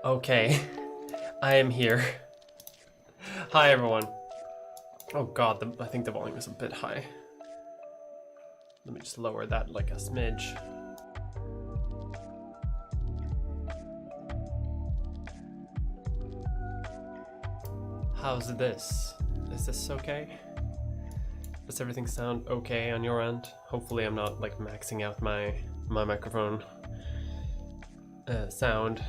Okay, I am here. Hi everyone. Oh god, I think the volume is a bit high. Let me just lower that like a smidge. How's this? Is this okay? Does everything sound okay on your end? Hopefully I'm not like maxing out my microphone sound.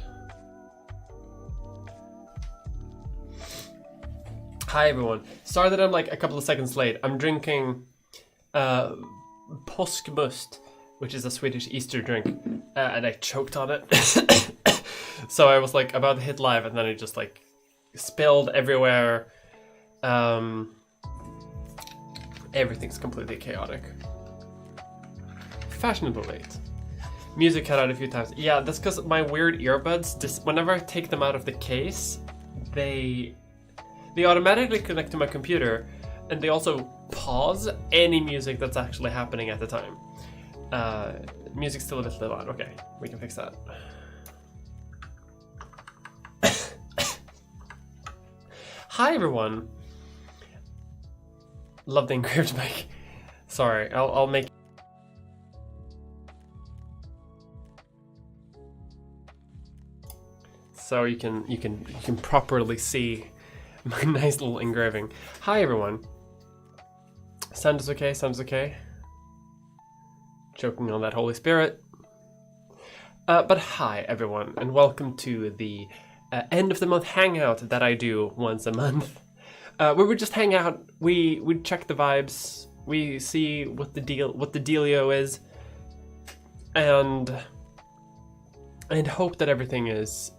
Hi everyone. Sorry that I'm like a couple of seconds late. I'm drinking påskmust, which is a Swedish Easter drink, and I choked on it. So I was like about to hit live, and then it just like spilled everywhere. Everything's completely chaotic. Fashionable late. Music cut out a few times. Yeah, that's because my weird earbuds, just whenever I take them out of the case, they automatically connect to my computer, and they also pause any music that's actually happening at the time. Music's still a bit loud. Okay, we can fix that. Hi everyone. Love the engraved mic. Sorry, I'll make. So you can properly see my nice little engraving. Hi everyone. Sound is okay, sounds okay. Choking on that Holy Spirit. But hi everyone, and welcome to the end of the month hangout that I do once a month. Where we just hang out, we check the vibes, we see what the dealio is, and hope that everything is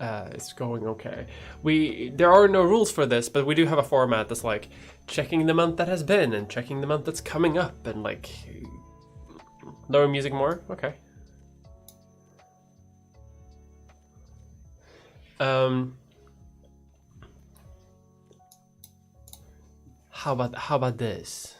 going okay. There are no rules for this, but we do have a format that's like checking the month that has been and checking the month that's coming up, and like lower music more. Okay. How about this?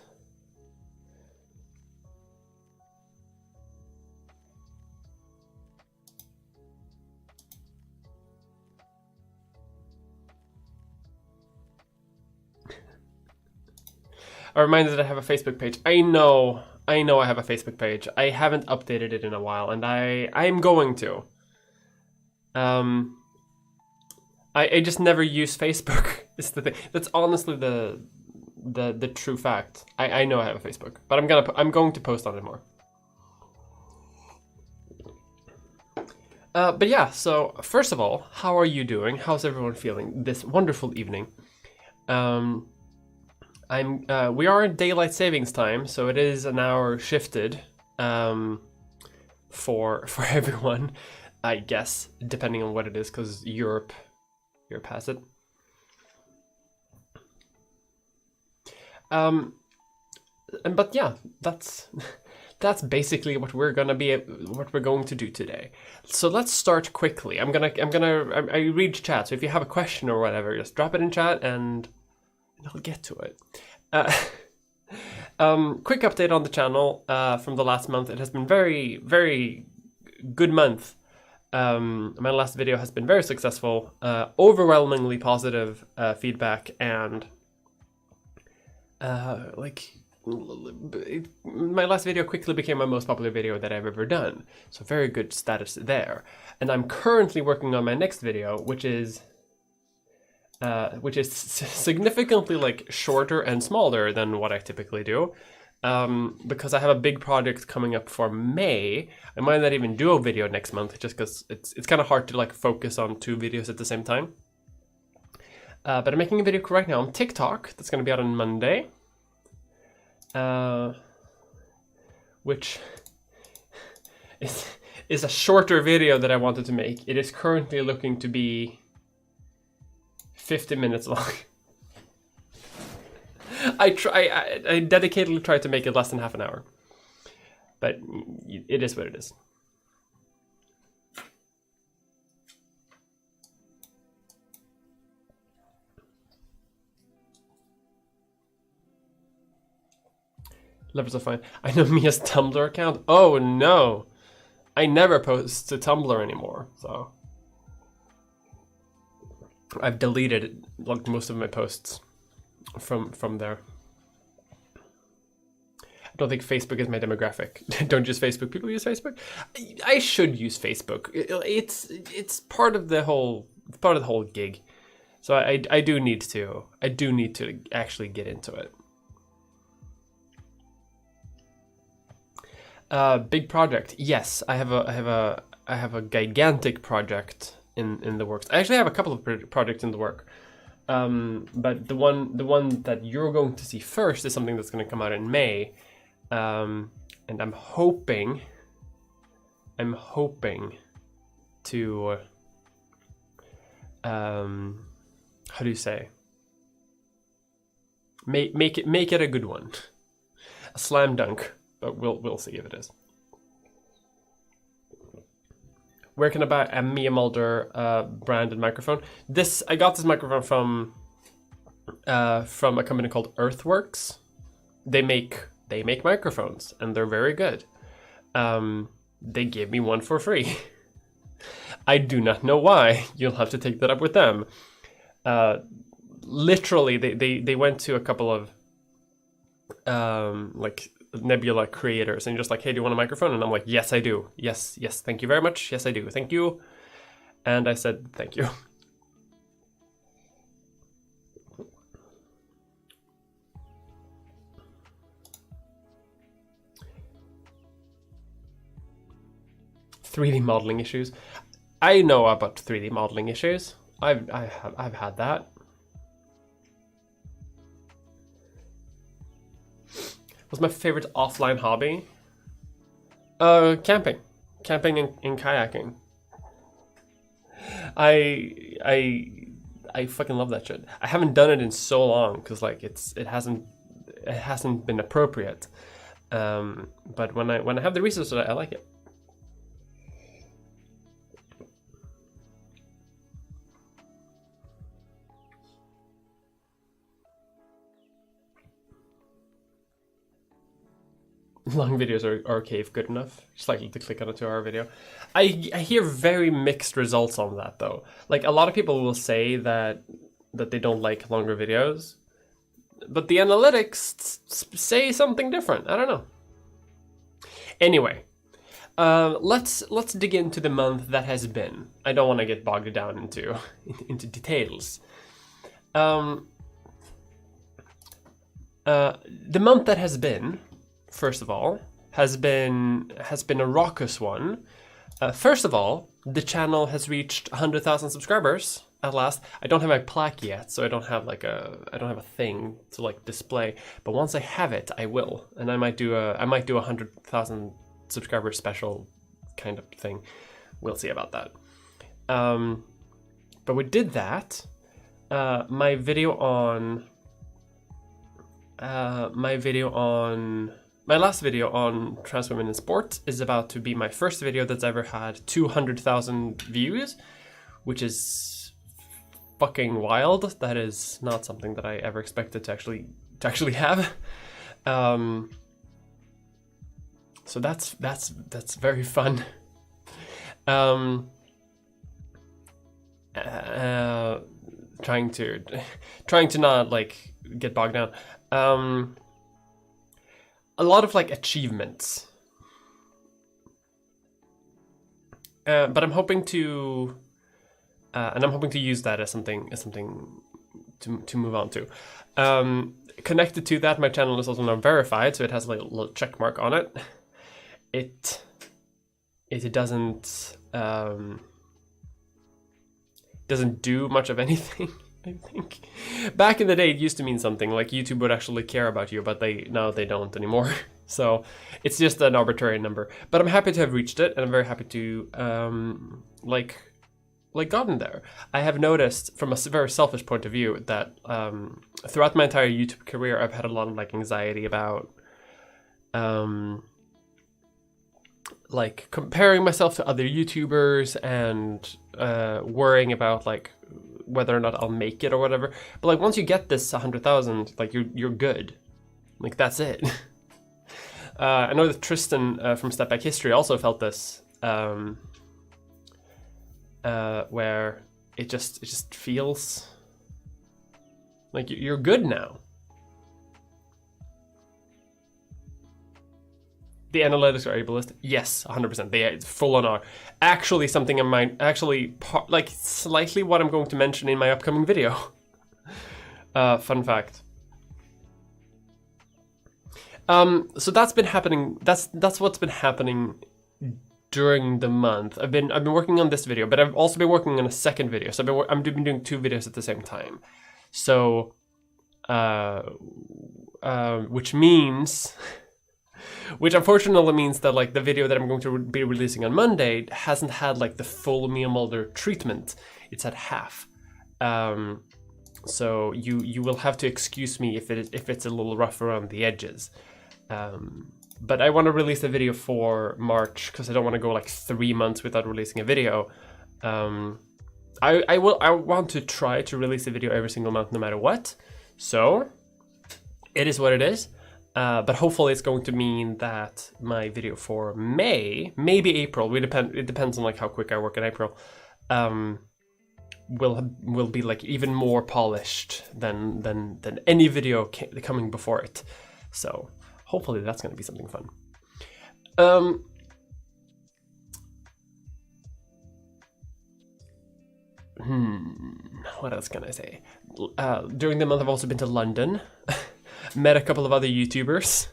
A reminder that I have a Facebook page. I know I have a Facebook page. I haven't updated it in a while, and I'm going to. I just never use Facebook. It's the thing. That's honestly the true fact. I know I have a Facebook, but I'm going to post on it more. But yeah, so first of all, how are you doing? How's everyone feeling this wonderful evening? We are in daylight savings time, so it is an hour shifted for everyone, I guess, depending on what it is, because Europe has it. But yeah, that's basically what we're going to do today. So let's start quickly. I read chat, so if you have a question or whatever, just drop it in chat and I'll get to it. Quick update on the channel from the last month. It has been very, very good month. My last video has been very successful, overwhelmingly positive feedback, and my last video quickly became my most popular video that I've ever done. So very good status there. And I'm currently working on my next video, which is significantly like shorter and smaller than what I typically do, because I have a big project coming up for May. I might not even do a video next month, just because it's kind of hard to like focus on two videos at the same time. But I'm making a video right now on TikTok that's going to be out on Monday, which is a shorter video that I wanted to make. It is currently looking to be 50 minutes long. I dedicatedly try to make it less than half an hour, but it is what it is. Levels are fine. I know Mia's Tumblr account. Oh no, I never post to Tumblr anymore, so I've deleted like most of my posts from there. I don't think Facebook is my demographic. Don't use Facebook. People use Facebook. I should use Facebook. It's part of the whole gig. So I do need to actually get into it. Big project. Yes, I have a gigantic project in the works. I actually have a couple of projects in the work. But the one that you're going to see first is something that's going to come out in May. And I'm hoping to how do you say, make it a good one, a slam dunk, but we'll see if it is. Where can I buy a Mia Mulder branded microphone? I got this microphone from a company called Earthworks. They make microphones and they're very good. They gave me one for free. I do not know why. You'll have to take that up with them. Literally, they went to a couple of like Nebula creators and just like, hey, do you want a microphone? And I'm like, yes, I do. Yes, thank you very much. Yes, I do. Thank you. And I said, thank you. .3D modeling issues. I know about 3D modeling issues. I've had that. What's my favorite offline hobby? Camping and kayaking. I fucking love that shit. I haven't done it in so long because like it hasn't been appropriate. But when I have the resources, I like it. Long videos are archive good enough. Just like to click on a 2-hour video. I hear very mixed results on that though. Like a lot of people will say that they don't like longer videos, but the analytics say something different. I don't know. Anyway, let's dig into the month that has been. I don't want to get bogged down into details. The month that has been, first of all, has been a raucous one. First of all, the channel has reached 100,000 subscribers at last. I don't have my plaque yet, so I don't have a thing to like display. But once I have it, I will, and I might do a 100,000 subscriber special kind of thing. We'll see about that. But we did that. My last video on trans women in sports is about to be my first video that's ever had 200,000 views, which is fucking wild. That is not something that I ever expected to actually have. So that's very fun. Trying to not like get bogged down. A lot of like achievements, but I'm hoping to use that as something to move on to. Connected to that, my channel is also now verified, so it has like a little check mark on it. It doesn't do much of anything. I think back in the day it used to mean something, like YouTube would actually care about you, but now they don't anymore. So it's just an arbitrary number. But I'm happy to have reached it, and I'm very happy to like gotten there. I have noticed from a very selfish point of view that throughout my entire YouTube career I've had a lot of like anxiety about like comparing myself to other YouTubers and worrying about like whether or not I'll make it or whatever. But like once you get this 100,000, like you're good. Like that's it. I know that Tristan from Step Back History also felt this, where it just feels like you're good now. The analytics are ableist. Yes, 100%. They full on are. Actually, something in mind. Actually, like slightly what I'm going to mention in my upcoming video. Fun fact. So that's been happening. That's what's been happening during the month. I've been working on this video, but I've also been working on a second video. So I've been doing 2 videos at the same time. So, which unfortunately means that like the video that I'm going to be releasing on Monday hasn't had like the full Mia Mulder treatment. It's at half. So you will have to excuse me if it's a little rough around the edges. But I want to release a video for March because I don't want to go like 3 months without releasing a video. I want to try to release a video every single month no matter what. So it is what it is. But hopefully it's going to mean that my video for May, maybe April, it depends on like how quick I work in April, will be like even more polished than any video coming before it. So hopefully that's going to be something fun. What else can I say? During the month I've also been to London. Met a couple of other YouTubers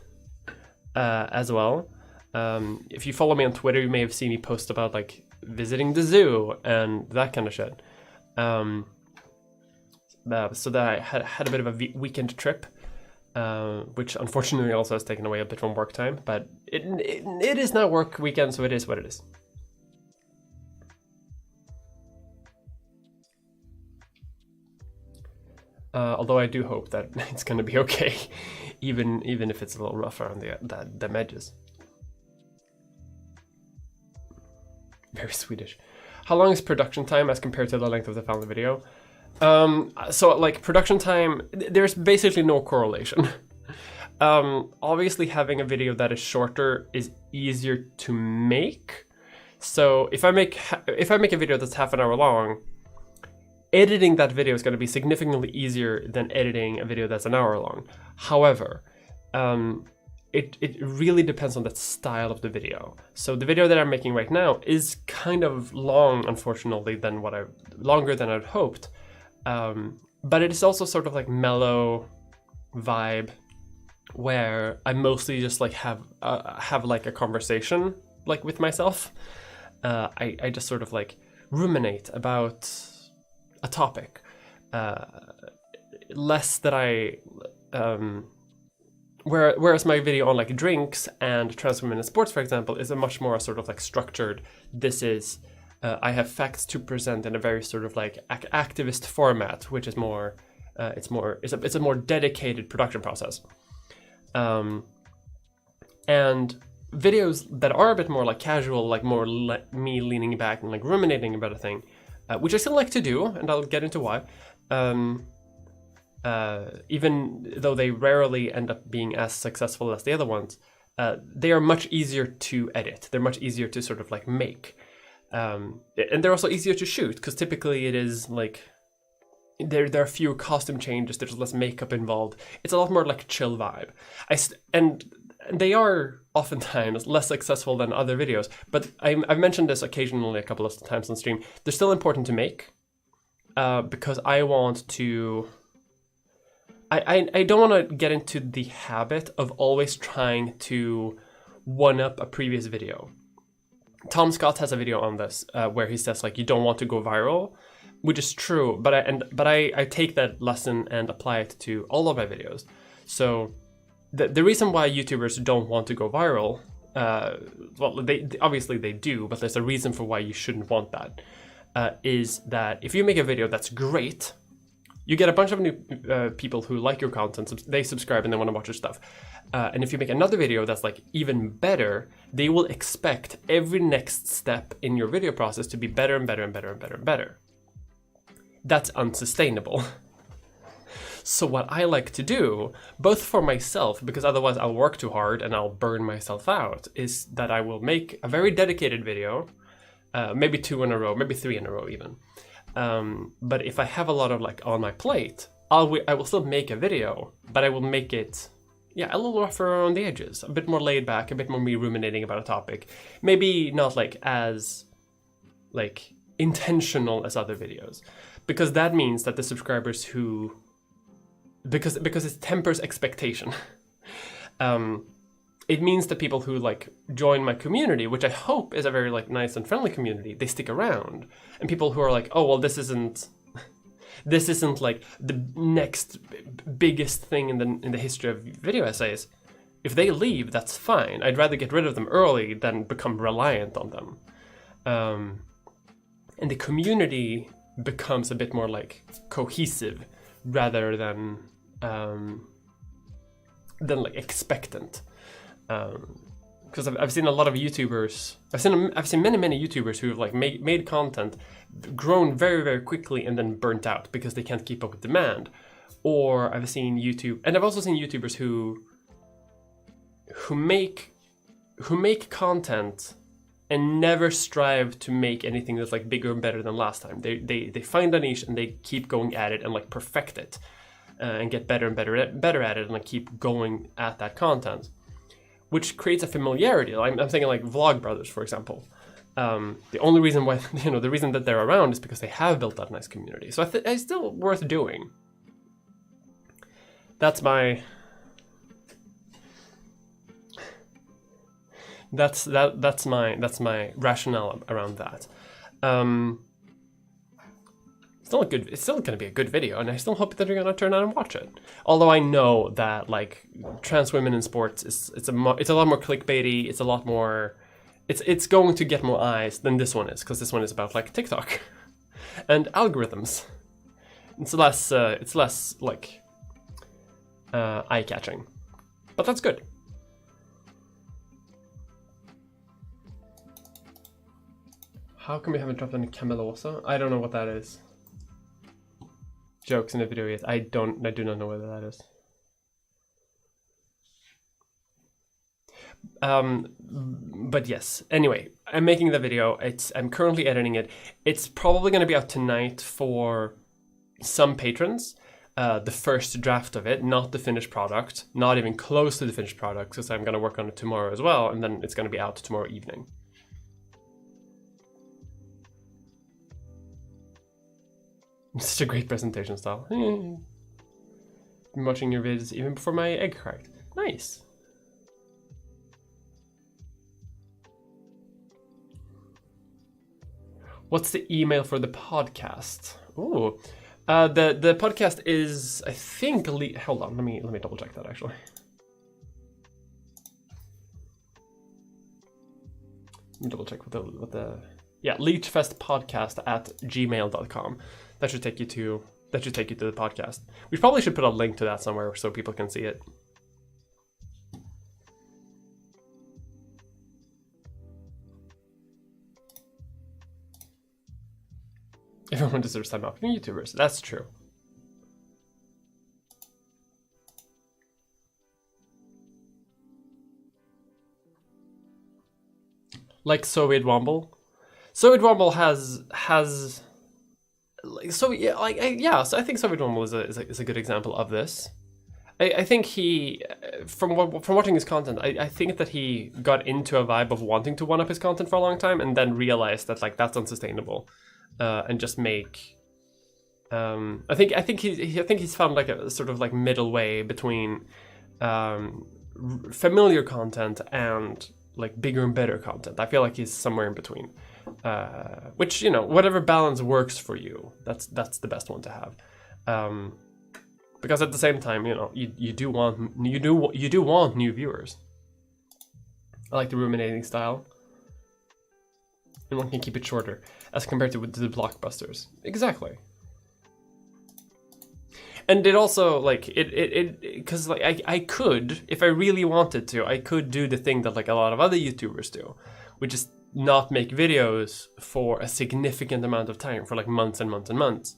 as well. If you follow me on Twitter, you may have seen me post about like visiting the zoo and that kind of shit. So that I had a bit of a weekend trip, which unfortunately also has taken away a bit from work time, but it is not work weekend, so it is what it is. Although I do hope that it's going to be okay, even if it's a little rough around the edges. Very Swedish. How long is production time as compared to the length of the final video? So like production time, there's basically no correlation. Obviously having a video that is shorter is easier to make. So if I make a video that's half an hour long, editing that video is going to be significantly easier than editing a video that's an hour long. However, it really depends on the style of the video. So the video that I'm making right now is kind of long, unfortunately, longer than I'd hoped. But it is also sort of like mellow vibe where I mostly just like have like a conversation like with myself. I just sort of like ruminate about a topic, less that whereas my video on like drinks and transform into sports, for example, is a much more sort of like structured. This is I have facts to present in a very sort of like activist format, which is more it's a more dedicated production process. And videos that are a bit more like casual, like more me leaning back and like ruminating about a thing, which I still like to do, and I'll get into why. Even though they rarely end up being as successful as the other ones, they are much easier to edit. They're much easier to sort of like make. And they're also easier to shoot, because typically it is like, there are fewer costume changes, there's less makeup involved. It's a lot more like chill vibe. And they are oftentimes less successful than other videos, but I've mentioned this occasionally a couple of times on stream. They're still important to make, because I want to... I don't want to get into the habit of always trying to one-up a previous video. Tom Scott has a video on this where he says like, you don't want to go viral, which is true, but I take that lesson and apply it to all of my videos. So the reason why YouTubers don't want to go viral, well, they obviously they do, but there's a reason for why you shouldn't want that, is that if you make a video that's great, you get a bunch of new people who like your content, they subscribe and they want to watch your stuff. And if you make another video that's like even better, they will expect every next step in your video process to be better and better and better and better and better. That's unsustainable. So what I like to do, both for myself, because otherwise I'll work too hard and I'll burn myself out, is that I will make a very dedicated video, maybe 2 in a row, maybe 3 in a row even, But if I have a lot of like on my plate, I will still make a video, but I will make it, yeah, a little rougher around the edges, a bit more laid back, a bit more me ruminating about a topic. Maybe not like as like intentional as other videos, because that means that the subscribers who, because it tempers expectation. It means that people who like join my community, which I hope is a very like nice and friendly community, they stick around. And people who are like, oh well, this isn't like the next biggest thing in the history of video essays. If they leave, that's fine. I'd rather get rid of them early than become reliant on them. And the community becomes a bit more like cohesive rather than like expectant. Because I've seen a lot of YouTubers. I've seen many YouTubers who've like made content, grown very very quickly, and then burnt out because they can't keep up with demand. Or I've seen I've also seen YouTubers who make content and never strive to make anything that's like bigger and better than last time. They find a niche and they keep going at it and like perfect it, and get better and better at it, and like keep going at that content, which creates a familiarity. I'm thinking like Vlogbrothers, for example. The only reason why, the reason that they're around is because they have built that nice community. So it's still worth doing. That's my rationale around that. It's still going to be a good video, and I still hope that you're going to turn out and watch it. Although I know that like trans women in sports it's a lot more clickbaity. It's a lot more. It's going to get more eyes than this one is, because this one is about like TikTok and algorithms. It's less like eye catching, but that's good. How come we haven't dropped any Camelosa? I don't know what that is. Jokes in the video yet. I do not know whether that is. But yes, anyway, I'm making the video. I'm currently editing it. It's probably going to be out tonight for some patrons. The first draft of it, not the finished product, not even close to the finished product, because I'm going to work on it tomorrow as well, and then it's going to be out tomorrow evening. Such a great presentation style. Been watching your vids even before my egg cracked. Nice. What's the email for the podcast? Ooh, the podcast is, I think. Hold on, let me double check that actually. Let me double check what the leechfestpodcast@gmail.com. That should take you to the podcast. We probably should put a link to that somewhere so people can see it. Everyone deserves time off. YouTubers, that's true. Like Soviet Womble. Soviet Womble has like, so yeah, like so I think Soviet Womble is a good example of this. I think he, from watching his content, I think that he got into a vibe of wanting to one up his content for a long time, and then realized that like that's unsustainable, and just make. I think he's found like a sort of like middle way between familiar content and like bigger and better content. I feel like he's somewhere in between, which, whatever balance works for you, that's the best one to have, because at the same time, you do want new viewers. I like the ruminating style, and one can keep it shorter as compared to the blockbusters. Exactly. And it also, like, because like I could, if I really wanted to, I could do the thing that like a lot of other YouTubers do, which is not make videos for a significant amount of time, for like months and months and months,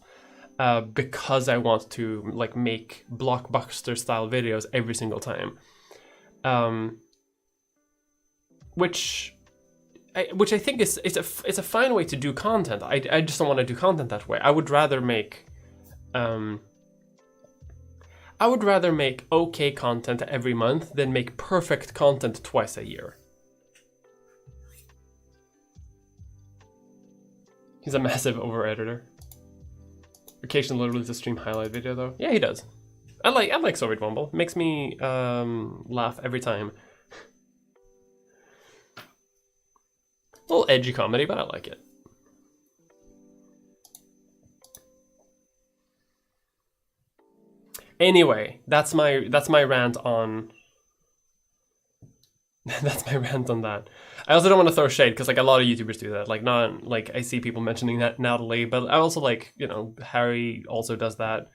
because I want to like make blockbuster style videos every single time, which which I think is it's a fine way to do content. I just don't want to do content that way. I would rather make okay content every month than make perfect content twice a year. He's a massive over-editor. Occasionally releases a stream highlight video though. Yeah, he does. I like Soviet Womble. Makes me laugh every time. A little edgy comedy, but I like it. Anyway, that's my rant on that's my rant on that. I also don't want to throw shade because like a lot of YouTubers do that. Like not like I see people mentioning that Natalie, but I also like, you know, Harry also does that.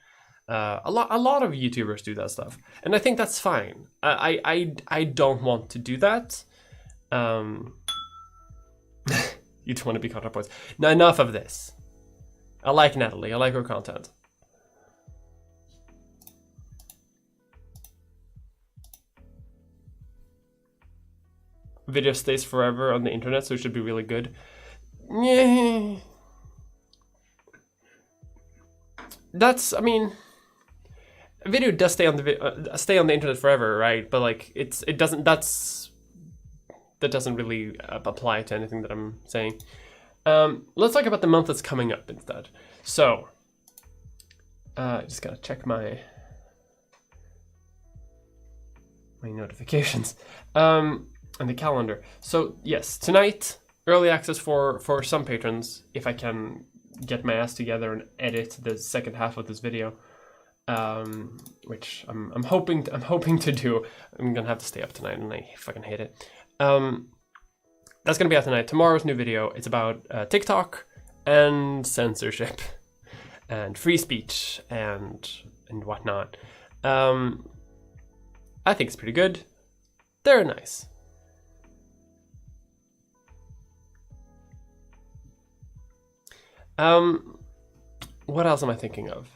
A lot of YouTubers do that stuff, and I think that's fine. I don't want to do that. You don't want to be counterpoints. Now enough of this. I like Natalie. I like her content. Video stays forever on the internet, so it should be really good. Yeah. That's, I mean, video does stay on the internet forever, right? But like, that doesn't really apply to anything that I'm saying. Let's talk about the month that's coming up instead. So, just gotta check my notifications. And the calendar. So yes, tonight, early access for some patrons, if I can get my ass together and edit the second half of this video, which I'm hoping to do. I'm gonna have to stay up tonight, and I fucking hate it. That's gonna be out tonight. Tomorrow's new video, it's about TikTok and censorship and free speech and whatnot. I think it's pretty good. They're nice. What else am I thinking of?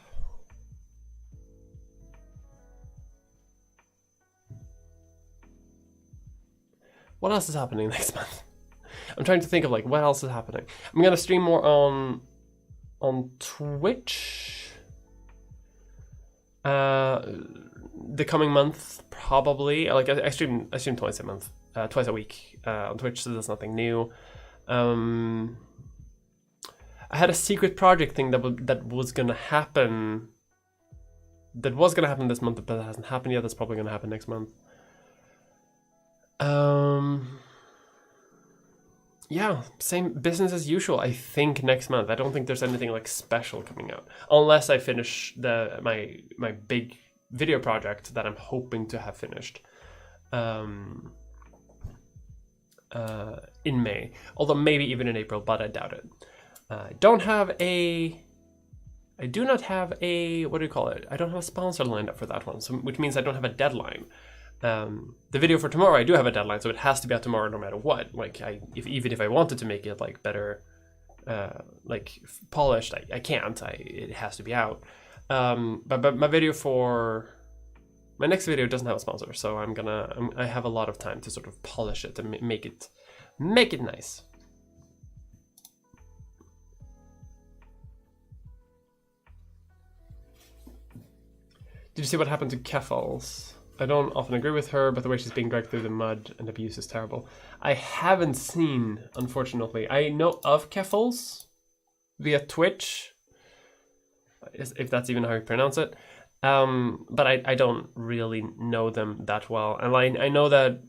What else is happening next month? I'm trying to think of like what else is happening. I'm gonna stream more on Twitch. The coming month probably. Like I stream twice a month, twice a week on Twitch, so there's nothing new. I had a secret project thing that was gonna happen. That was gonna happen this month, but it hasn't happened yet. That's probably gonna happen next month. Yeah, same business as usual. I think next month. I don't think there's anything like special coming out, unless I finish my big video project that I'm hoping to have finished in May. Although maybe even in April, but I doubt it. I do not have a, what do you call it? I don't have a sponsor lined up for that one, so which means I don't have a deadline. The video for tomorrow, I do have a deadline, so it has to be out tomorrow no matter what. Like, even if I wanted to make it like better, like polished, I can't. It has to be out. But my video for my next video doesn't have a sponsor, so I have a lot of time to sort of polish it and make it nice. Did you see what happened to Keffals? I don't often agree with her, but the way she's being dragged through the mud and abuse is terrible. I haven't seen, unfortunately. I know of Keffals via Twitch, if that's even how you pronounce it. But I don't really know them that well. And I know that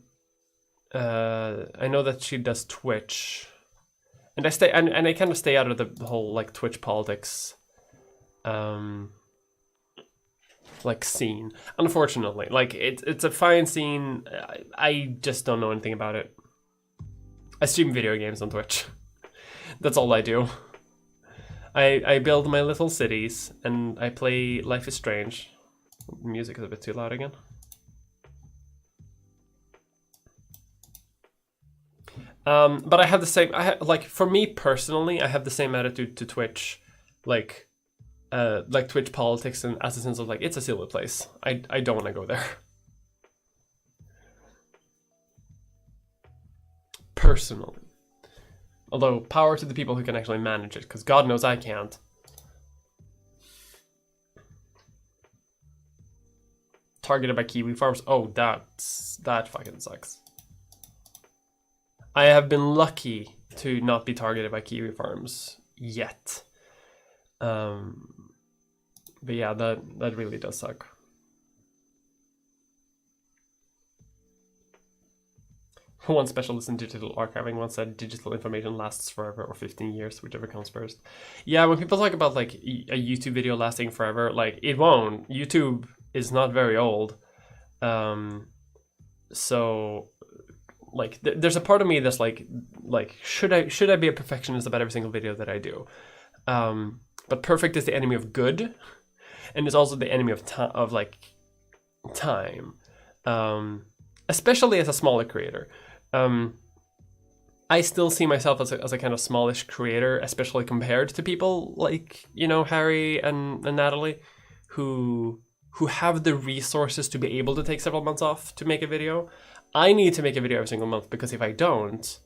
she does Twitch, and I kind of stay out of the whole like Twitch politics. Like scene, unfortunately. Like it's a fine scene. I just don't know anything about it. I stream video games on Twitch. That's all I do. I build my little cities and I play Life is Strange. The music is a bit too loud again. But I have the same. Like for me personally, I have the same attitude to Twitch, like Twitch politics, and as a sense of like it's a silly place. I don't want to go there. Personally. Although, power to the people who can actually manage it, because God knows I can't. Targeted by kiwi farms. Oh, that fucking sucks. I have been lucky to not be targeted by kiwi farms yet. But yeah, that really does suck. One specialist in digital archiving once said digital information lasts forever or 15 years, whichever comes first. Yeah, when people talk about like a YouTube video lasting forever, like it won't. YouTube is not very old. So like there's a part of me that's like should I be a perfectionist about every single video that I do? But perfect is the enemy of good, and it's also the enemy of time. Especially as a smaller creator. I still see myself as a kind of smallish creator, especially compared to people like, you know, Harry and Natalie, who have the resources to be able to take several months off to make a video. I need to make a video every single month because if I don't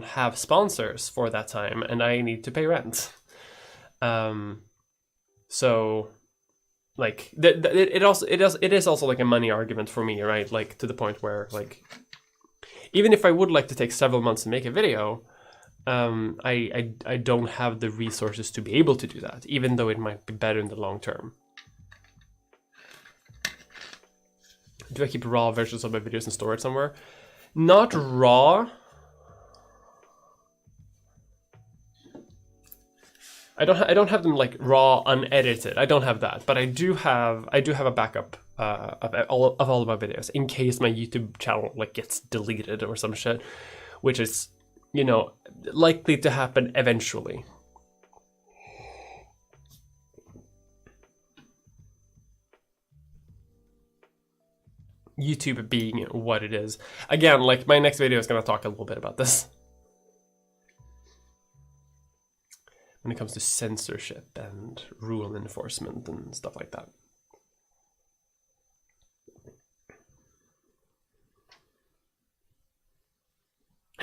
have sponsors for that time, and I need to pay rent. So like it is also like a money argument for me, right? Like to the point where like even if I would like to take several months to make a video, I don't have the resources to be able to do that, even though it might be better in the long term. Do I keep raw versions of my videos and store it somewhere? Not raw. I don't have them like raw, unedited. I don't have that, but I do have a backup of all of my videos in case my YouTube channel like gets deleted or some shit, which is, you know, likely to happen eventually. YouTube being what it is. Again, like my next video is gonna talk a little bit about this. When it comes to censorship and rule enforcement and stuff like that.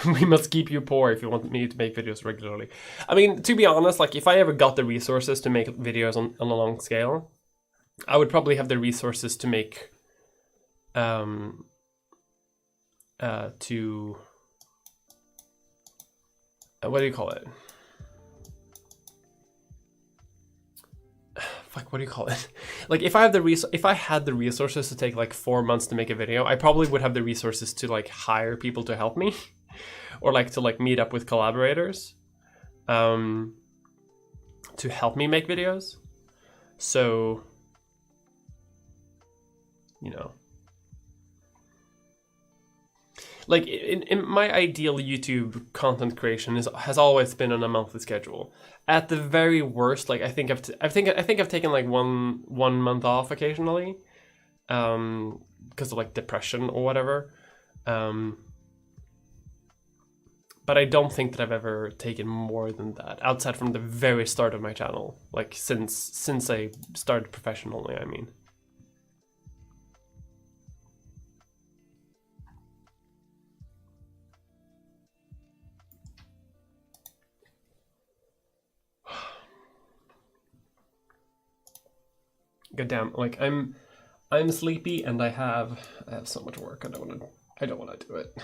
We must keep you poor if you want me to make videos regularly. I mean, to be honest, like if I ever got the resources to make videos on a long scale, I would probably have the resources to make what do you call it? Fuck, what do you call it? Like if I had the resources to take like 4 months to make a video, I probably would have the resources to like hire people to help me, or like to like meet up with collaborators, to help me make videos. So, you know, like in my ideal YouTube content creation has always been on a monthly schedule. At the very worst, like I think I've taken like one month off occasionally, because of like depression or whatever. But I don't think that I've ever taken more than that, outside from the very start of my channel, like since I started professionally, I mean. God damn, like I'm sleepy and I have so much work. I don't want to do it.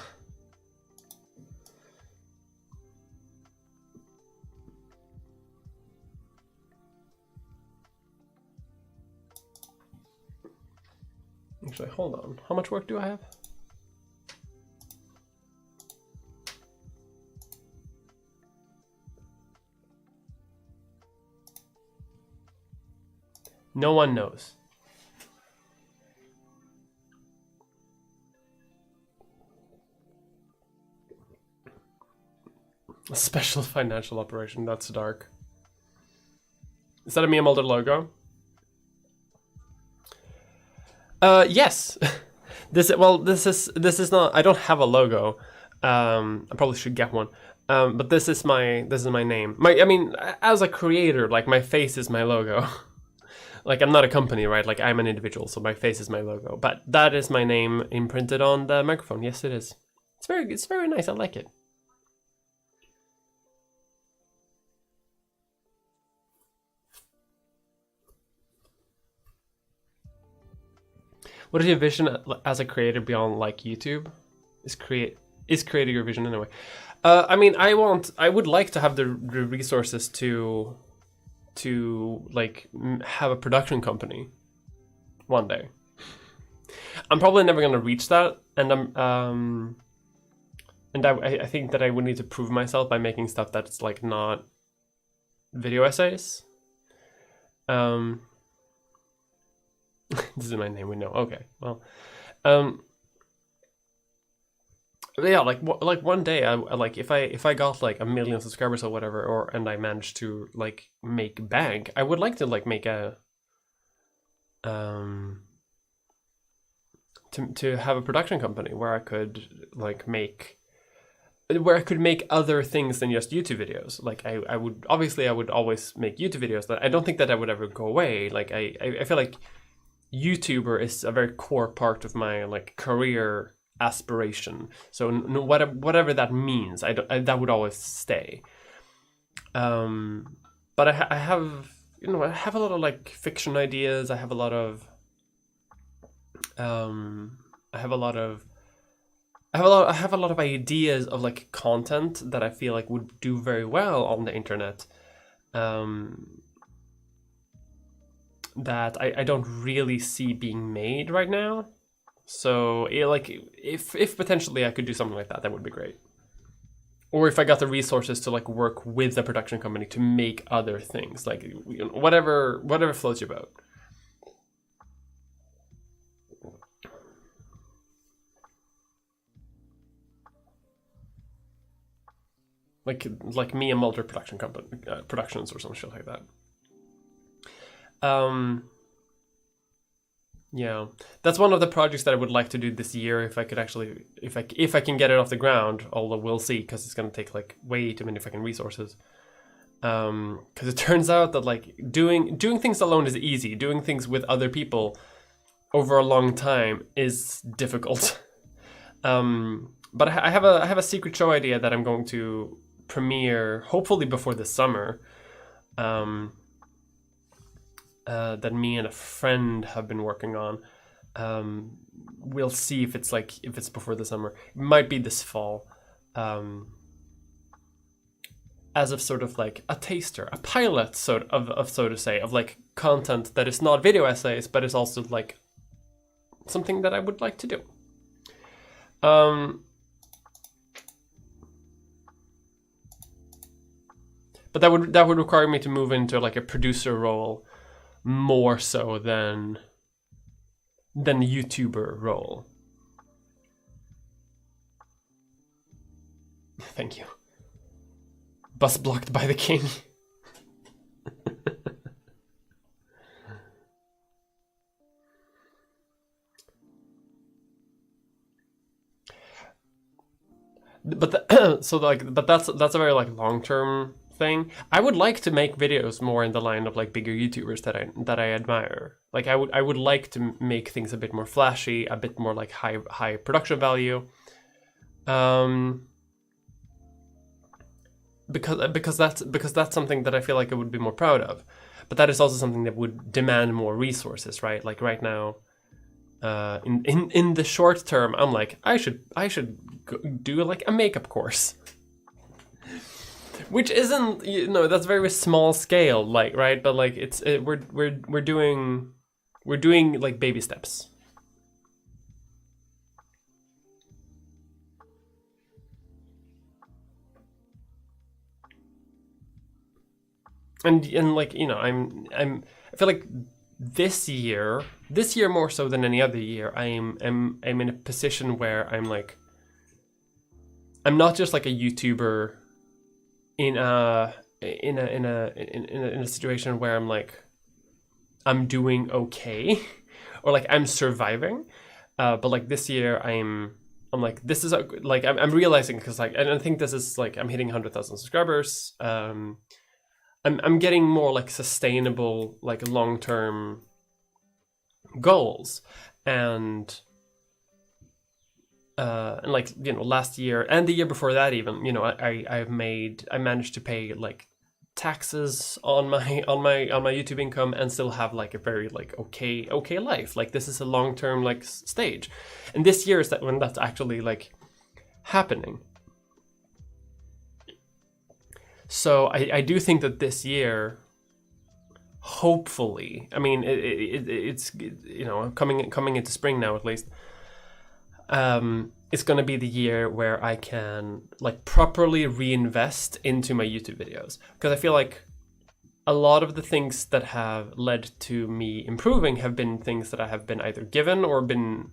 Actually, hold on. How much work do I have? No one knows. A special financial operation, that's dark. Is that a Miyamoto logo? Yes. This is not, I don't have a logo. I probably should get one. But this is my name. I mean, as a creator, like my face is my logo. Like I'm not a company, right? Like I'm an individual, so my face is my logo. But that is my name imprinted on the microphone. Yes, it is. It's very nice. I like it. What is your vision as a creator beyond like YouTube? Is creating your vision anyway? I mean, I would like to have the resources to like have a production company one day. I'm probably never gonna reach that, and I think that I would need to prove myself by making stuff that's like not video essays. This is my name. We know. Okay. Well, yeah. Like one day, I like if I got like 1 million subscribers or whatever, and I managed to like make bank, I would like to like make a to have a production company where I could like make other things than just YouTube videos. Like I would always make YouTube videos. That I don't think that I would ever go away. Like I feel like YouTuber is a very core part of my like career aspiration. So whatever that means, that would always stay. But I have a lot of like fiction ideas. I have a lot of ideas of like content that I feel like would do very well on the internet. That I don't really see being made right now. So like if potentially I could do something like that, that would be great. Or if I got the resources to like work with the production company to make other things, like whatever floats your boat. Like me and Mulder production company productions or some shit like that. Yeah, that's one of the projects that I would like to do this year if I could actually, if I can get it off the ground. Although we'll see, because it's gonna take like way too many fucking resources. Because it turns out that like doing things alone is easy. Doing things with other people over a long time is difficult. But I have a secret show idea that I'm going to premiere hopefully before the summer. That me and a friend have been working on. We'll see if it's before the summer. It might be this fall. As of sort of like a taster, a pilot sort of so to say, of like content that is not video essays, but is also like something that I would like to do. But that would require me to move into like a producer role more so than a YouTuber role. Thank you. Bus blocked by the king. But that's a very like long-term thing. I would like to make videos more in the line of like bigger YouTubers that I admire. Like I would like to make things a bit more flashy, a bit more like high production value. Because that's something that I feel like I would be more proud of. But that is also something that would demand more resources, right? Like right now, in the short term, I'm like I should do like a makeup course. Which isn't, that's very small scale, like, right? But like we're doing like baby steps. And like I feel like this year more so than any other year, I'm in a position where I'm not just like a YouTuber in a situation where I'm like I'm doing okay or like I'm surviving, but like this year I'm like this is like I'm realizing, because like, and I think this is like I'm hitting 100,000 subscribers. I'm getting more like sustainable, like long-term goals, and like last year and the year before that even, I managed to pay like taxes on my YouTube income and still have like a very like okay life. Like this is a long-term like stage, and this year is that when that's actually like happening. So I do think that this year, hopefully, I mean it's you know, coming into spring now at least, it's going to be the year where I can like properly reinvest into my YouTube videos, because I feel like a lot of the things that have led to me improving have been things that I have been either given or been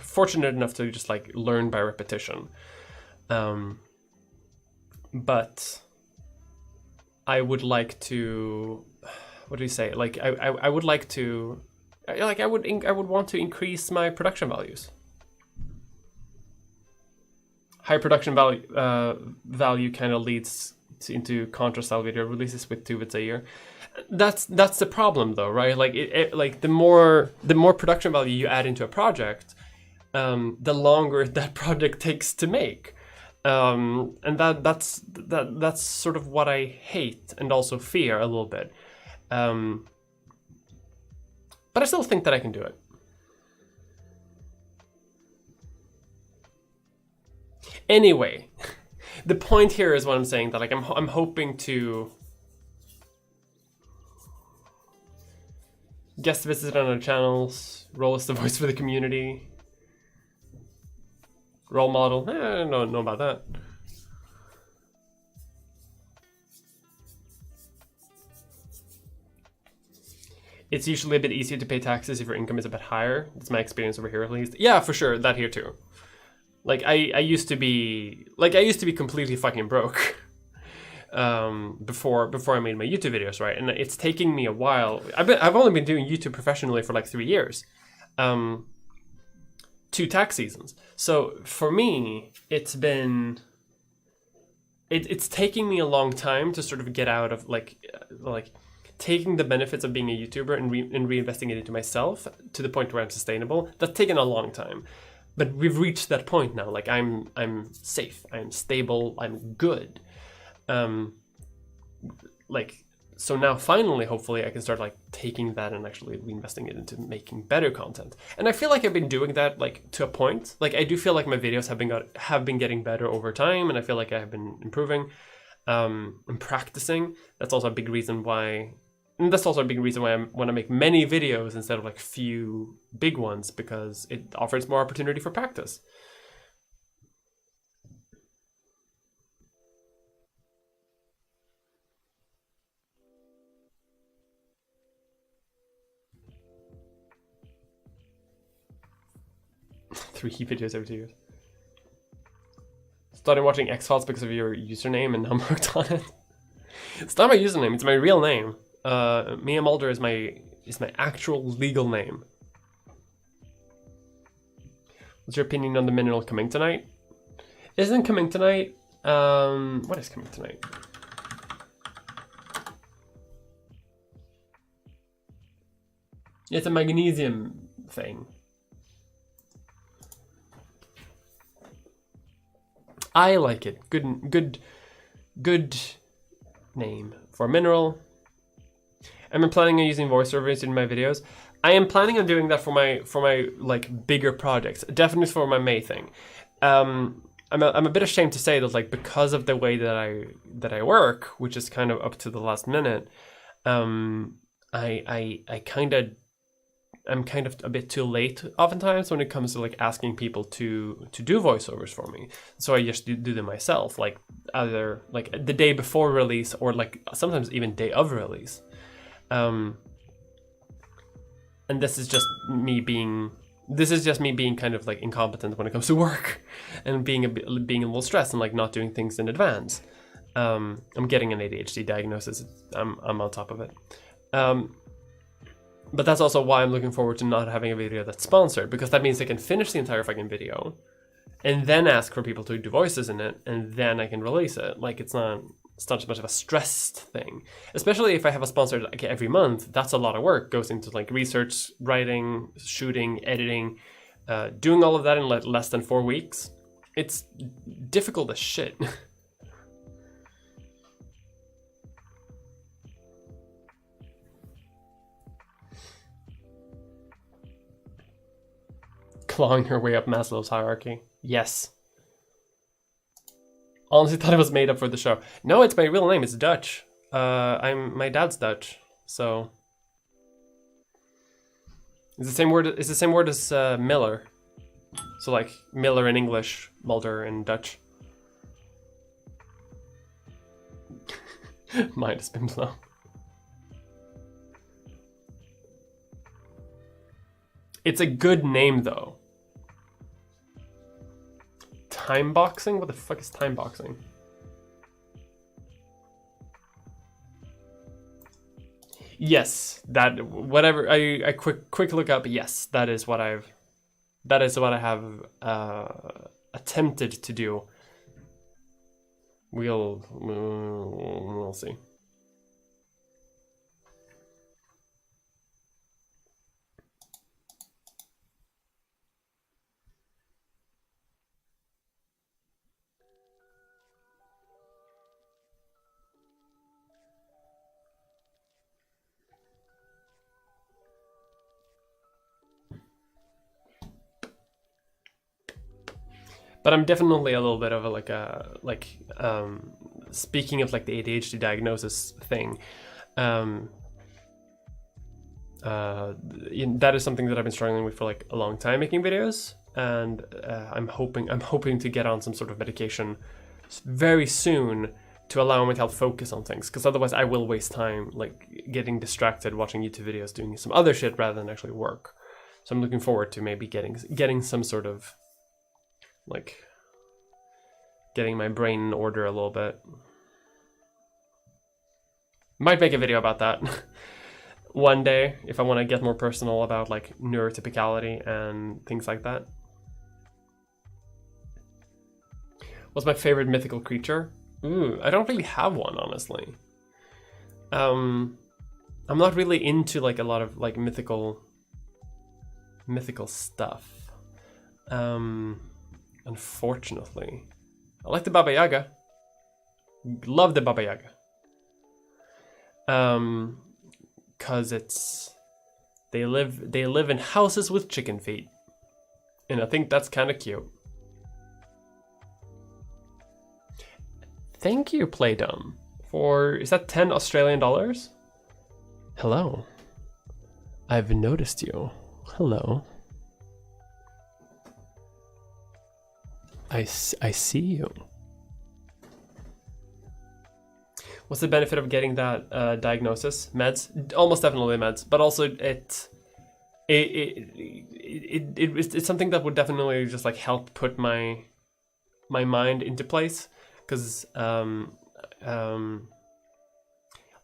fortunate enough to just like learn by repetition. But I would like to, what do you say? Like I would like to, like I would want to increase my production values. High production value kind of leads into contra-style video releases with 2 vids a year. That's the problem though, right? Like like the more production value you add into a project, the longer that project takes to make. And that's sort of what I hate and also fear a little bit. But I still think that I can do it. Anyway, the point here is what I'm saying, that like I'm hoping to guest visit on our channels, role as the voice for the community. Role model, I don't know about that. It's usually a bit easier to pay taxes if your income is a bit higher. That's my experience over here at least. Yeah, for sure, that here too. Like I used to be completely fucking broke before I made my YouTube videos, right? And it's taking me a while. I've only been doing YouTube professionally for like 3 years. 2 tax seasons. So for me, it's taking me a long time to sort of get out of like taking the benefits of being a YouTuber and reinvesting it into myself to the point where I'm sustainable. That's taken a long time, but we've reached that point now. Like I'm safe, I'm stable, I'm good. So now finally, hopefully I can start like taking that and actually reinvesting it into making better content. And I feel like I've been doing that like to a point. Like I do feel like my videos have been getting better over time, and I feel like I have been improving and practicing. That's also a big reason why I want to make many videos instead of like few big ones, because it offers more opportunity for practice. Three videos every 2 years. Started watching X-Files because of your username, and I'm hooked on it. It's not my username, it's my real name. Mia Mulder is my actual legal name. What's your opinion on the mineral coming tonight? Isn't coming tonight? What is coming tonight? It's a magnesium thing. I like it. Good name for a mineral. I'm planning on using voiceovers in my videos. I am planning on doing that for my like bigger projects. Definitely for my May thing. I'm a bit ashamed to say that, like, because of the way that I work, which is kind of up to the last minute, I'm kind of a bit too late oftentimes when it comes to like asking people to do voiceovers for me. So I just do them myself, like either like the day before release or like sometimes even day of release. And this is just me being kind of like incompetent when it comes to work, and being a little stressed and like not doing things in advance. I'm getting an ADHD diagnosis. I'm on top of it. But that's also why I'm looking forward to not having a video that's sponsored, because that means I can finish the entire fucking video and then ask for people to do voices in it, and then I can release it. Like, it's not so much of a stressed thing. Especially if I have a sponsor like every month, that's a lot of work. Goes into like research, writing, shooting, editing, doing all of that in like less than 4 weeks. It's difficult as shit. Clawing her way up Maslow's hierarchy. Yes. Honestly thought it was made up for the show. No, it's my real name. It's Dutch. My dad's Dutch, so it's the same word. It's the same word as Miller. So like Miller in English, Mulder in Dutch. Mind has been blown. It's a good name though. Time boxing? What the fuck is time boxing? Yes, that whatever I quick look up. Yes, that is what I have attempted to do. We'll see. But I'm definitely a little bit of a speaking of like the ADHD diagnosis thing, that is something that I've been struggling with for like a long time making videos, and I'm hoping to get on some sort of medication very soon to allow me to help focus on things, because otherwise I will waste time like getting distracted watching YouTube videos doing some other shit rather than actually work. So I'm looking forward to maybe getting some sort of like getting my brain in order a little bit. Might make a video about that one day if I want to get more personal about like neurotypicality and things like that. What's my favorite mythical creature? I don't really have one, honestly. I'm not really into like a lot of like mythical stuff. Unfortunately, I like the Baba Yaga. Love the Baba Yaga. Cause they live in houses with chicken feet, and I think that's kind of cute. Thank you, Playdumb, for is that 10 Australian dollars? Hello. I've noticed you. Hello. I see you. What's the benefit of getting that diagnosis? Meds? Almost definitely meds, but also it's something that would definitely just like help put my mind into place, because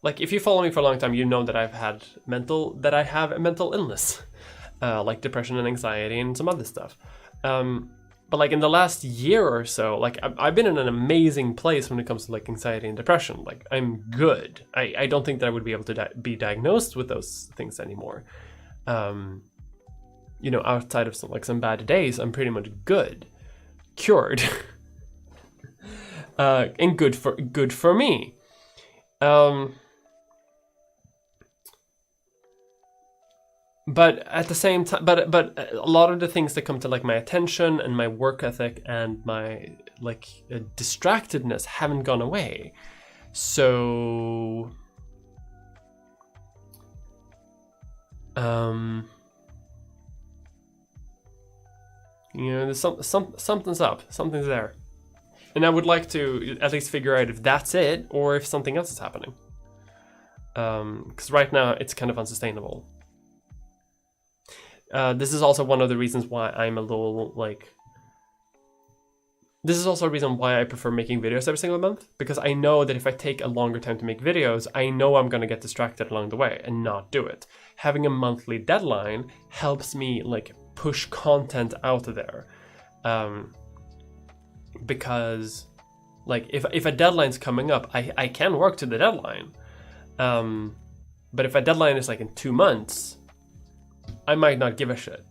like if you follow me for a long time, you know that I have a mental illness, like depression and anxiety and some other stuff. But like in the last year or so, like I've been in an amazing place when it comes to like anxiety and depression. Like I'm good. I don't think that I would be able to be diagnosed with those things anymore. Outside of some bad days, I'm pretty much good, cured, and good for me. But at the same time, but a lot of the things that come to like my attention and my work ethic and my like distractedness haven't gone away. So there's something's up, something's there, and I would like to at least figure out if that's it or if something else is happening. Because right now it's kind of unsustainable. This is also one of the reasons why I'm a little like. This is also a reason why I prefer making videos every single month, because I know that if I take a longer time to make videos, I know I'm gonna get distracted along the way and not do it. Having a monthly deadline helps me like push content out there, because like if a deadline's coming up, I can work to the deadline, but if a deadline is like in 2 months, I might not give a shit,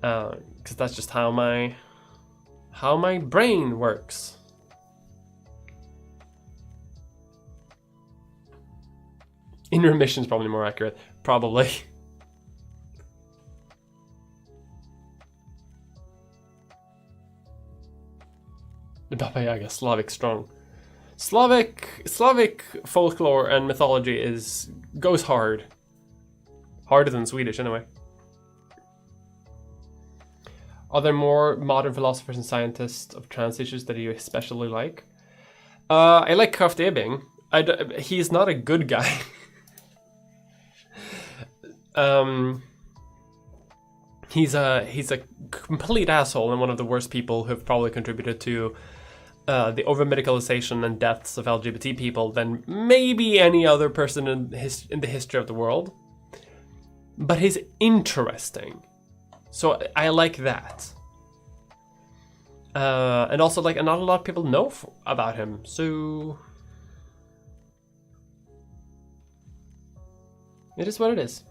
because that's just how my brain works. In remission is probably more accurate. Probably. Baba Yaga, Slavic strong. Slavic folklore and mythology goes hard. Harder than Swedish, anyway. Are there more modern philosophers and scientists of trans issues that you especially like? I like Kraft Ebing. He's not a good guy. He's a complete asshole and one of the worst people who've probably contributed to the over-medicalization and deaths of LGBT people than maybe any other person in the history of the world. But he's interesting. So I like that. And also, like, not a lot of people know about him, so... It is what it is.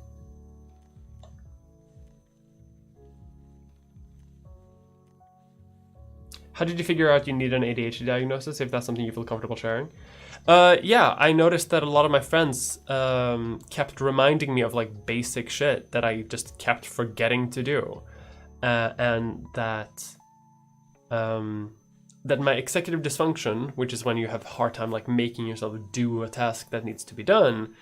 How did you figure out you need an ADHD diagnosis, if that's something you feel comfortable sharing? Yeah, I noticed that a lot of my friends kept reminding me of like basic shit that I just kept forgetting to do. And that my executive dysfunction, which is when you have a hard time like making yourself do a task that needs to be done,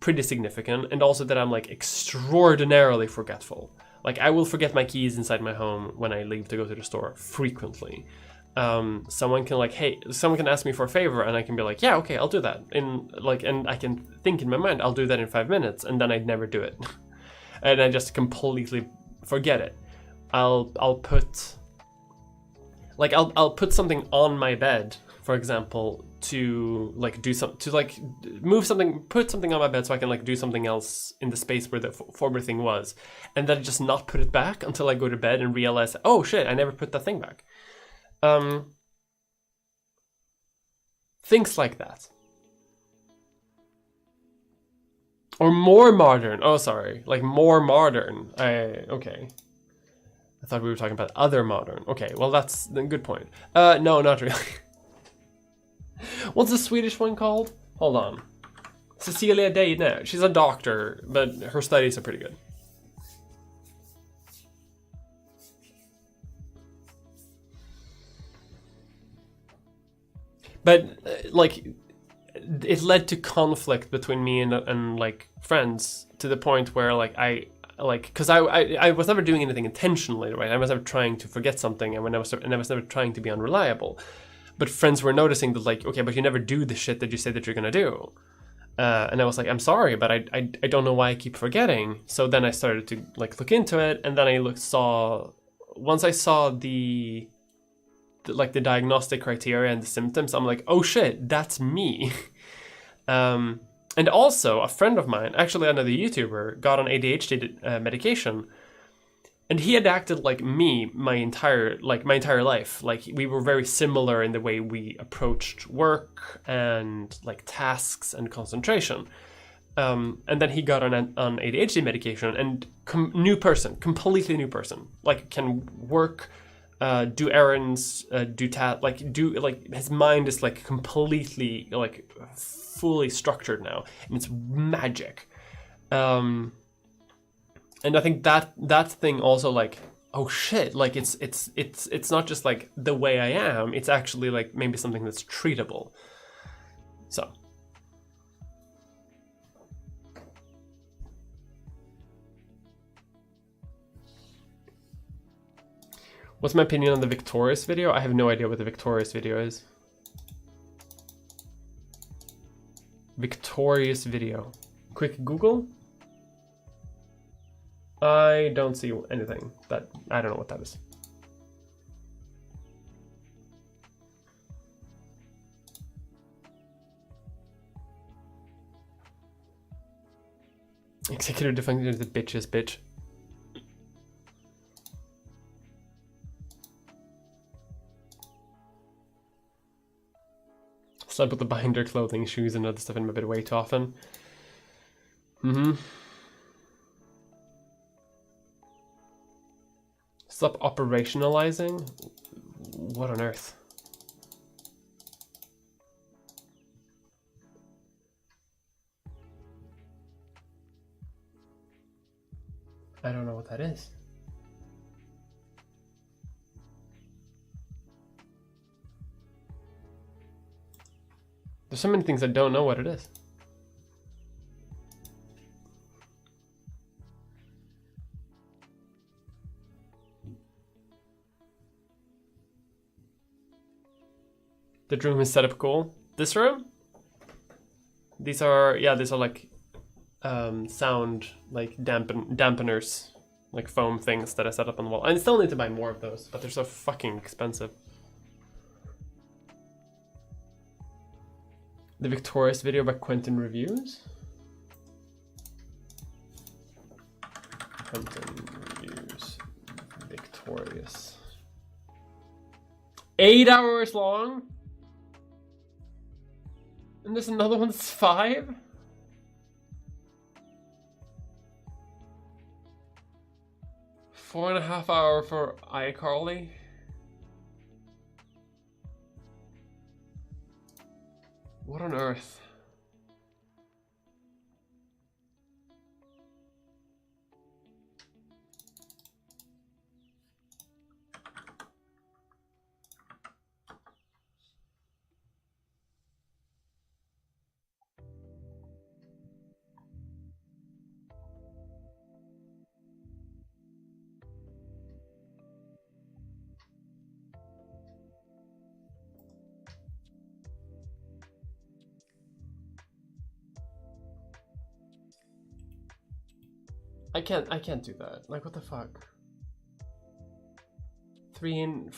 pretty significant. And also that I'm like extraordinarily forgetful. Like, I will forget my keys inside my home when I leave to go to the store frequently. Someone can ask me for a favor, and I can be like, yeah, okay, I'll do that. And I can think in my mind, I'll do that in 5 minutes, and then I'd never do it. And I just completely forget it. I'll put something on my bed, for example, to like move something, put something on my bed so I can like do something else in the space where the former thing was, and then just not put it back until I go to bed and realize, oh shit, I never put that thing back. Things like that. Or more modern. Oh, sorry, like more modern. Okay. I thought we were talking about other modern. Okay, well that's a good point. No, not really. What's the Swedish one called? Hold on. Cecilia Day. No, she's a doctor, but her studies are pretty good. But like, it led to conflict between me and like friends, to the point where like because I was never doing anything intentionally, right? I was never trying to forget something, and I was never trying to be unreliable. But friends were noticing that, like, okay, but you never do the shit that you say that you're gonna do. And I was like, I'm sorry, but I don't know why I keep forgetting. So then I started to like look into it, and then once I saw the diagnostic criteria and the symptoms, I'm like, oh shit, that's me. And also a friend of mine, actually another YouTuber, got on ADHD medication. And he had acted like me my entire life. Like, we were very similar in the way we approached work and like tasks and concentration. And then he got on ADHD medication, and completely new person. Like, can work, do errands, his mind is like completely like fully structured now, and it's magic. And I think that thing also, like, oh shit, like it's not just like the way I am, it's actually like maybe something that's treatable. So. What's my opinion on the Victorious video? I have no idea what the Victorious video is. Victorious video. Quick Google. I don't see anything. I don't know what that is. Executive defunction is the bitch's bitch. Slept with the binder, clothing, shoes, and other stuff in my bed way too often. Stop operationalizing? What on earth? I don't know what that is. There's so many things I don't know what it is. The room is set up cool. This room? These are like sound like dampeners, like foam things that I set up on the wall. I still need to buy more of those, but they're so fucking expensive. The Victorious video by Quentin Reviews. Quentin Reviews Victorious. 8 hours long? And there's another one that's 5? $4.5 hours for iCarly. What on earth? I can't do that. Like, what the fuck? 3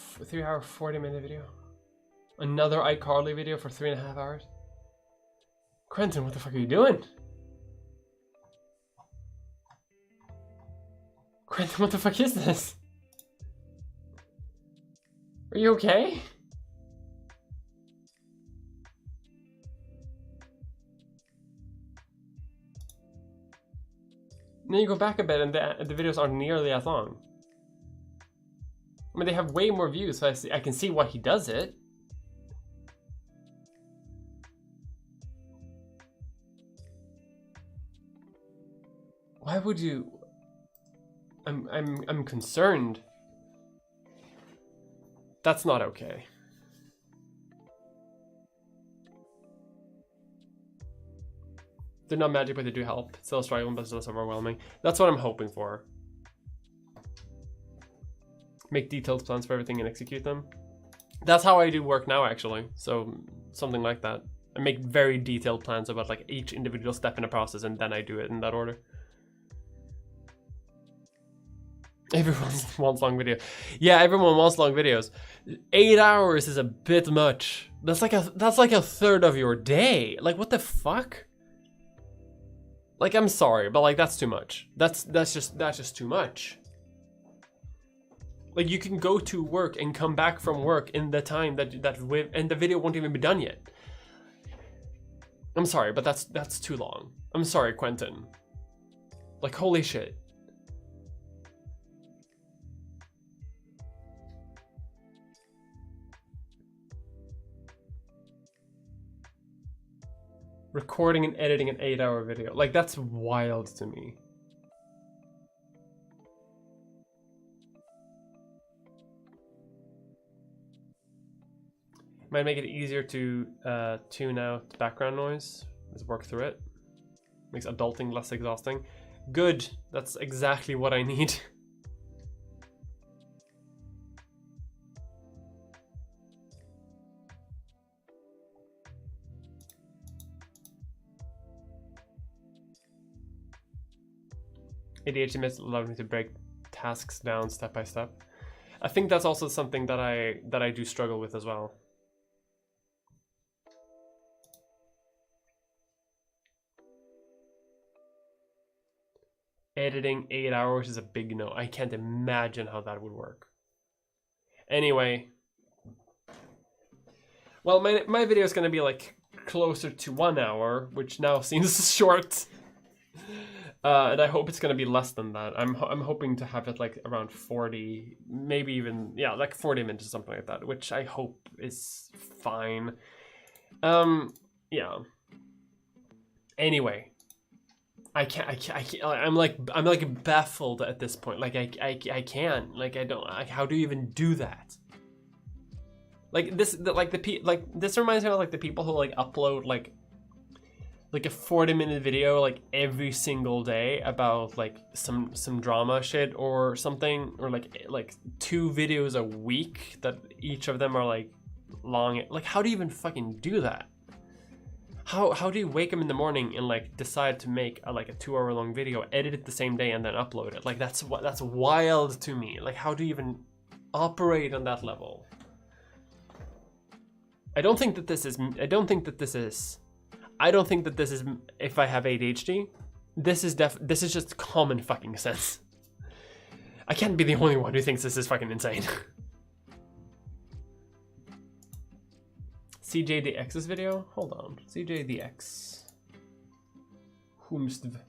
hour 40-minute video. Another iCarly video for 3.5 hours. Quentin, what the fuck are you doing? Quentin, what the fuck is this? Are you okay? Then you go back a bit and the videos aren't nearly as long. I mean, they have way more views, so I can see why he does it. Why would you? I'm concerned. That's not okay. They're not magic, but they do help. Still struggling, but it's less overwhelming. That's what I'm hoping for. Make detailed plans for everything and execute them. That's how I do work now, actually. So something like that. I make very detailed plans about like each individual step in the process, and then I do it in that order. Everyone wants long video. Yeah, everyone wants long videos. 8 hours is a bit much. That's like a third of your day. Like, what the fuck? Like, I'm sorry, but like that's too much. That's just too much. Like, you can go to work and come back from work in the time and the video won't even be done yet. I'm sorry, but that's too long. I'm sorry, Quentin. Like, holy shit. Recording and editing an 8-hour video. Like, that's wild to me. Might make it easier to tune out background noise. Let's work through it. Makes adulting less exhausting. Good. That's exactly what I need. ADHD meds allowed me to break tasks down step by step. I think that's also something that I do struggle with as well. Editing 8 hours is a big no. I can't imagine how that would work. Anyway. Well, my video is going to be like closer to 1 hour, which now seems short. And I hope it's going to be less than that. I'm hoping to have it like around 40, maybe even, yeah, like 40 minutes or something like that, which I hope is fine. Yeah. Anyway. I'm like baffled at this point. Like I can't. Like, I don't. Like, how do you even do that? Like this, this reminds me of like the people who like upload like a 40-minute video like every single day about like some drama shit or something, or like 2 videos a week that each of them are like long. Like, how do you even fucking do that? How do you wake up in the morning and like decide to make a 2-hour long video, edit it the same day, and then upload it? Like that's wild to me. Like, how do you even operate on that level? I don't think that this is if I have ADHD. This is just common fucking sense. I can't be the only one who thinks this is fucking insane. CJDX's video? Hold on. CJDX. Whomstv.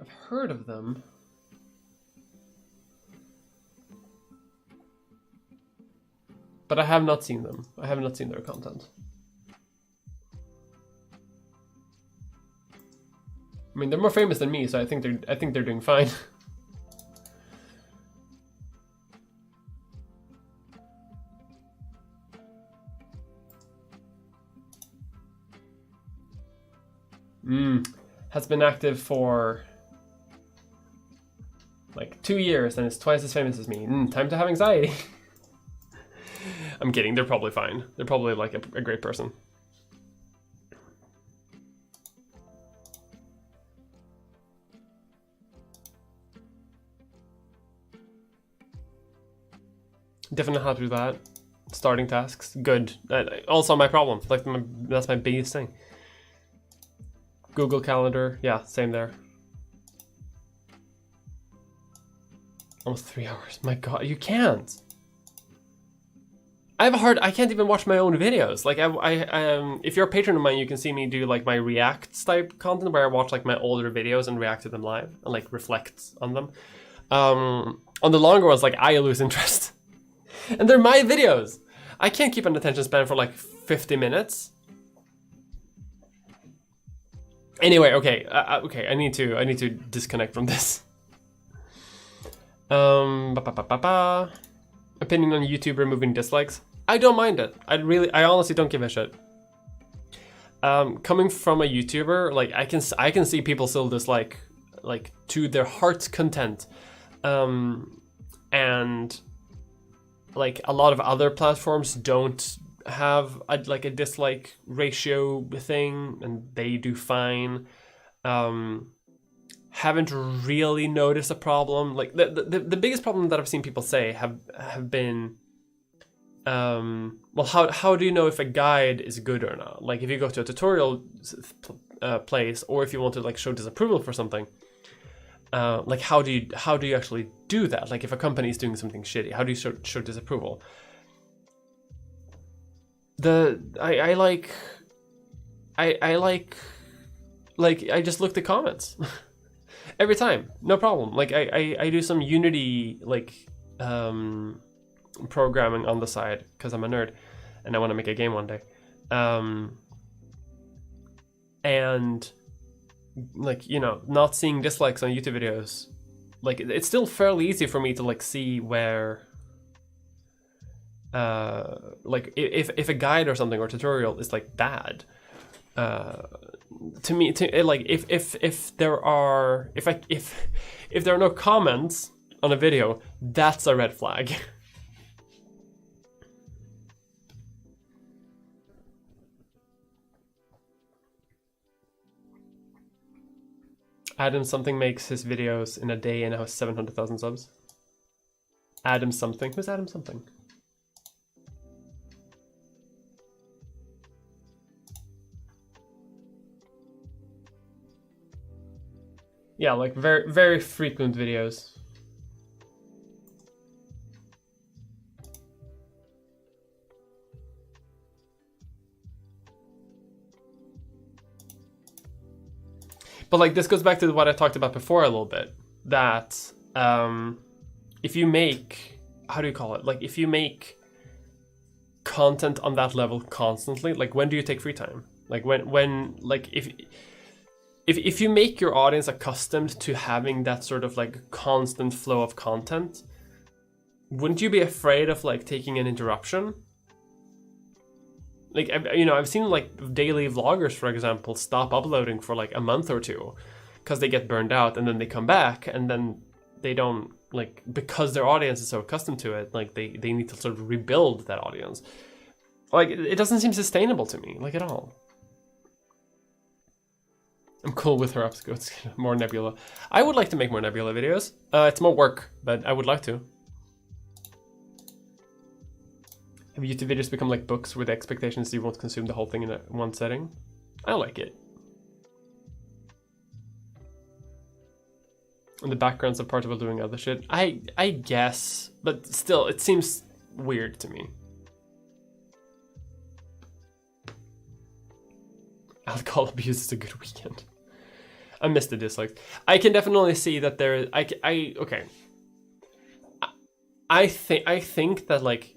I've heard of them. But I have not seen them. I have not seen their content. I mean, they're more famous than me, so I think they're doing fine. Has been active for like 2 years and is twice as famous as me. Time to have anxiety. I'm kidding, they're probably fine. They're probably like a great person. Definitely how to do that. Starting tasks, good. Also my problem, like that's my biggest thing. Google Calendar, yeah, same there. Almost 3 hours, my god, you can't. I can't even watch my own videos. Like if you're a patron of mine, you can see me do like my React type content where I watch like my older videos and react to them live and like reflect on them. On the longer ones, like I lose interest. And they're my videos. I can't keep an attention span for like 50 minutes. Anyway, okay, okay. I need to disconnect from this. Opinion on YouTube removing dislikes. I don't mind it. I honestly don't give a shit. Coming from a YouTuber, like I can see people still dislike, like to their heart's content, and like a lot of other platforms don't have a dislike ratio thing, and they do fine. Haven't really noticed a problem. Like the biggest problem that I've seen people say have been, well, how do you know if a guide is good or not? Like if you go to a tutorial place, or if you want to like show disapproval for something, like how do you actually do that? Like if a company is doing something shitty, how do you show disapproval? I just look the comments. Every time, no problem. Like I do some Unity like programming on the side because I'm a nerd and I want to make a game one day. And like, you know, not seeing dislikes on YouTube videos, like it's still fairly easy for me to like see where like if a guide or something or tutorial is like bad. To me, like if there are no comments on a video, that's a red flag. Adam something makes his videos in a day and has 700,000 subs. Adam something. Who's Adam something? Yeah, like very, very frequent videos. But like this goes back to what I talked about before a little bit, that if you make, how do you call it? Like if you make content on that level constantly, like when do you take free time? Like when like if if you make your audience accustomed to having that sort of like constant flow of content, wouldn't you be afraid of like taking an interruption? Like, I've seen like daily vloggers, for example, stop uploading for like a month or two because they get burned out, and then they come back, and then they don't, like, because their audience is so accustomed to it, like they need to sort of rebuild that audience. Like, it doesn't seem sustainable to me, like, at all. I'm cool with her upskirts. More Nebula. I would like to make more Nebula videos. It's more work, but I would like to. Have YouTube videos become like books with the expectations you won't consume the whole thing in one setting? I like it. And the backgrounds are part of doing other shit. I guess, but still, it seems weird to me. Alcohol abuse is a good weekend. I missed the dislikes. I can definitely see that there. Okay. I think that, like,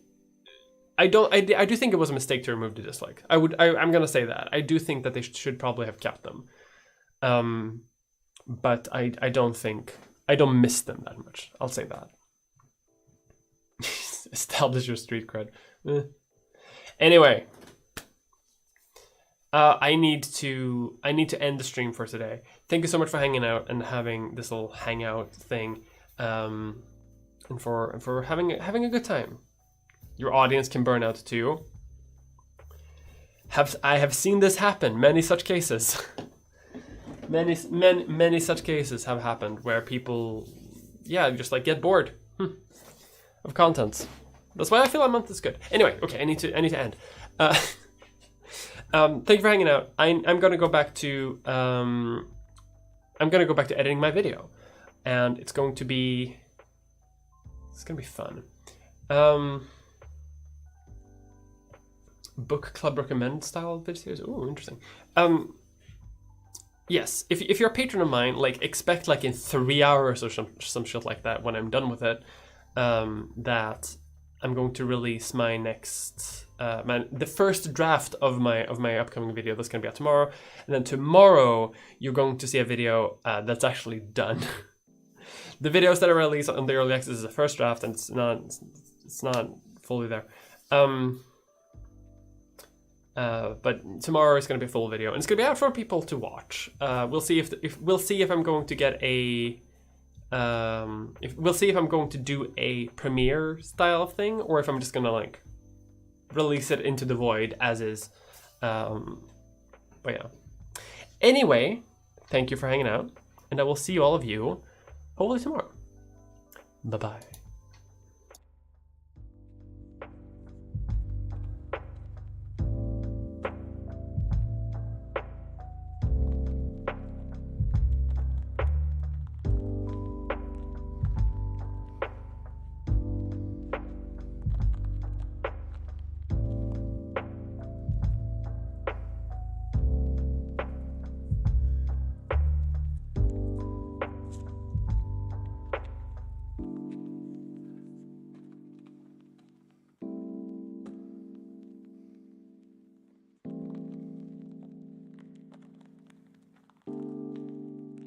I do think it was a mistake to remove the dislike. I'm gonna say that. I do think that they should probably have kept them. But I don't miss them that much. I'll say that. Establish your street cred. Anyway. I need to end the stream for today. Thank you so much for hanging out and having this little hangout thing, and for having a good time. Your audience can burn out too. I have seen this happen. Many such cases. many such cases have happened where people, just like get bored of content. That's why I feel a month is good. Anyway, okay, I need to end. Thank you for hanging out. I'm gonna go back to editing my video, and it's gonna be fun. Book club recommend style videos. Oh, interesting. Yes, if you're a patron of mine, like, expect like in 3 hours or some shit like that when I'm done with it, that I'm going to release my next the first draft of my upcoming video. That's gonna be out tomorrow, and then tomorrow you're going to see a video that's actually done. The videos that are released on the early access is the first draft, and it's not fully there. But tomorrow is going to be a full video, and it's going to be out for people to watch. We'll see if I'm going to get a we'll see if I'm going to do a premiere style thing, or if I'm just gonna like release it into the void as is. But yeah. Anyway, thank you for hanging out, and I will see all of you hopefully tomorrow. Bye bye.